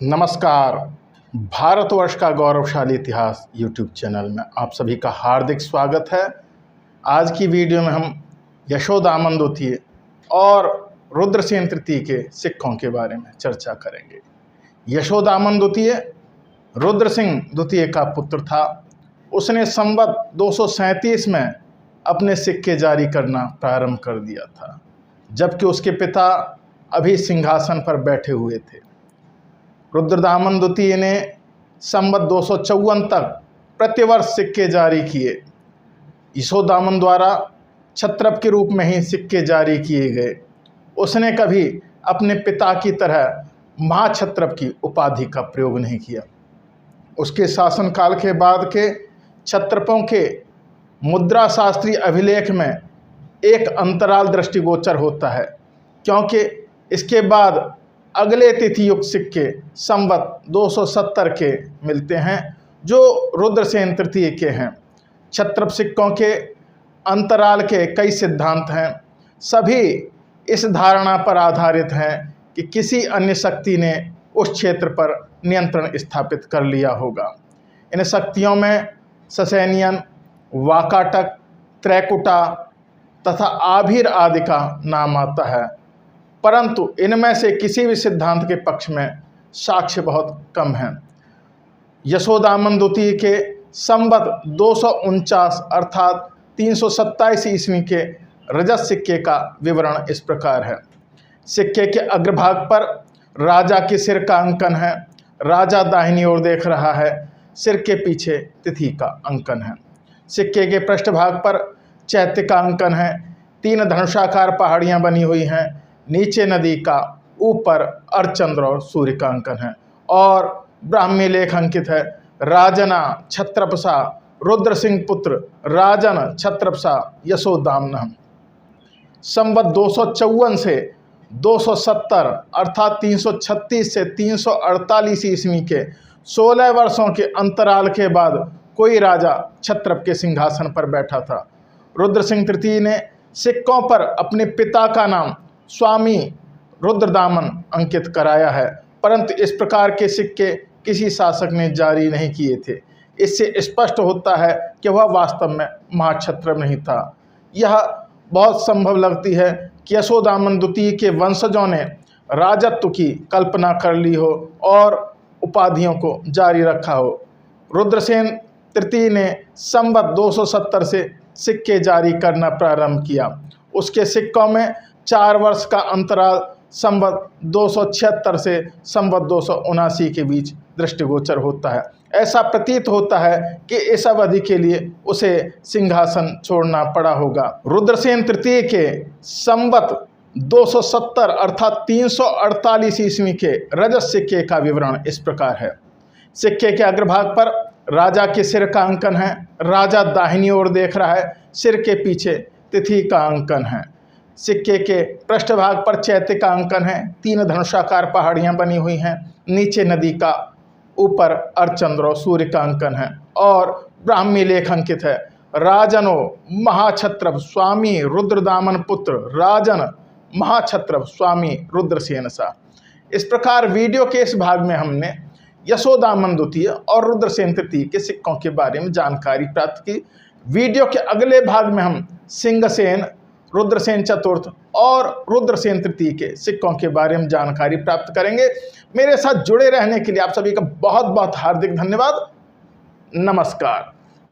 नमस्कार। भारतवर्ष का गौरवशाली इतिहास यूट्यूब चैनल में आप सभी का हार्दिक स्वागत है। आज की वीडियो में हम यशोदामन द्वितीय और रुद्रसेन तृतीय के सिक्कों के बारे में चर्चा करेंगे। यशोदामन द्वितीय रुद्रसिंह द्वितीय का पुत्र था। उसने संवत 237 में अपने सिक्के जारी करना प्रारंभ कर दिया था, जबकि उसके पिता अभी सिंहासन पर बैठे हुए थे। रुद्रदामन द्वितीय ने संवत 254 तक प्रतिवर्ष सिक्के जारी किए। यशोदामन द्वारा क्षत्रप के रूप में ही सिक्के जारी किए गए। उसने कभी अपने पिता की तरह महाक्षत्रप की उपाधि का प्रयोग नहीं किया। उसके शासनकाल के बाद के क्षत्रपों के मुद्रा शास्त्रीय अभिलेख में एक अंतराल दृष्टिगोचर होता है, क्योंकि इसके बाद अगले तिथि युक्त सिक्के संवत 270 के मिलते हैं, जो रुद्रसेन तृतीय के हैं। क्षत्रप सिक्कों के अंतराल के कई सिद्धांत हैं। सभी इस धारणा पर आधारित हैं कि किसी अन्य शक्ति ने उस क्षेत्र पर नियंत्रण स्थापित कर लिया होगा। इन शक्तियों में ससैनियन, वाकाटक, त्रैकुटा तथा आभीर आदि का नाम आता है, परंतु इनमें से किसी भी सिद्धांत के पक्ष में साक्ष्य बहुत कम हैं। यशोदामन द्वितीय के संवत 249 अर्थात 327 ईस्वी के रजत सिक्के का विवरण इस प्रकार है। सिक्के के अग्रभाग पर राजा के सिर का अंकन है। राजा दाहिनी ओर देख रहा है। सिर के पीछे तिथि का अंकन है। सिक्के के पृष्ठभाग पर चैत्य का अंकन है। 3 धनुषाकार पहाड़ियाँ बनी हुई हैं। नीचे नदी का, ऊपर अर्धचंद्र और सूर्य का अंकन है और ब्राह्मी लेख अंकित है। राजना क्षत्रपसा रुद्रसिंह पुत्र राजन क्षत्रपसा यशोदामन। संवत 254 से 270 अर्थात 336 से 348 ईस्वी के 16 वर्षों के अंतराल के बाद कोई राजा क्षत्रप के सिंहासन पर बैठा था। रुद्रसिंह तृतीय ने सिक्कों पर अपने पिता का नाम स्वामी रुद्रदामन अंकित कराया है, परंतु इस प्रकार के सिक्के किसी शासक ने जारी नहीं किए थे। इससे स्पष्ट होता है कि वह वास्तव में महाक्षत्रप नहीं था। यह बहुत संभव लगती है कि यशोदामन द्वितीय के वंशजों ने राजत्व की कल्पना कर ली हो और उपाधियों को जारी रखा हो। रुद्रसेन तृतीय ने संवत 270 से सिक्के जारी करना प्रारंभ किया। उसके सिक्कों में 4 वर्ष का अंतराल संवत 276 से संवत 279 के बीच दृष्टिगोचर होता है। ऐसा प्रतीत होता है कि इस अवधि के लिए उसे सिंहासन छोड़ना पड़ा होगा। रुद्रसेन तृतीय के संवत 270 अर्थात 348 ईस्वी के रजत सिक्के का विवरण इस प्रकार है। सिक्के के अग्रभाग पर राजा के सिर का अंकन है। राजा दाहिनी ओर देख रहा है। सिर के पीछे तिथि का अंकन है। सिक्के के पृष्ठभाग पर चैत्य का अंकन है। 3 धनुषाकार पहाड़ियाँ बनी हुई हैं। नीचे नदी का, ऊपर अर्धचंद्र और सूर्य का अंकन है और ब्राह्मी लेख अंकित है। राजनो महाक्षत्रप स्वामी रुद्रदामन पुत्र राजन महाक्षत्रप स्वामी रुद्रसेन सा। इस प्रकार वीडियो के इस भाग में हमने यशोदामन द्वितीय और रुद्रसेन तृतीय के सिक्कों के बारे में जानकारी प्राप्त की। वीडियो के अगले भाग में हम सिंहसेन, रुद्रसेन चतुर्थ और रुद्रसेन तृतीय के सिक्कों के बारे में जानकारी प्राप्त करेंगे। मेरे साथ जुड़े रहने के लिए आप सभी का बहुत बहुत हार्दिक धन्यवाद। नमस्कार।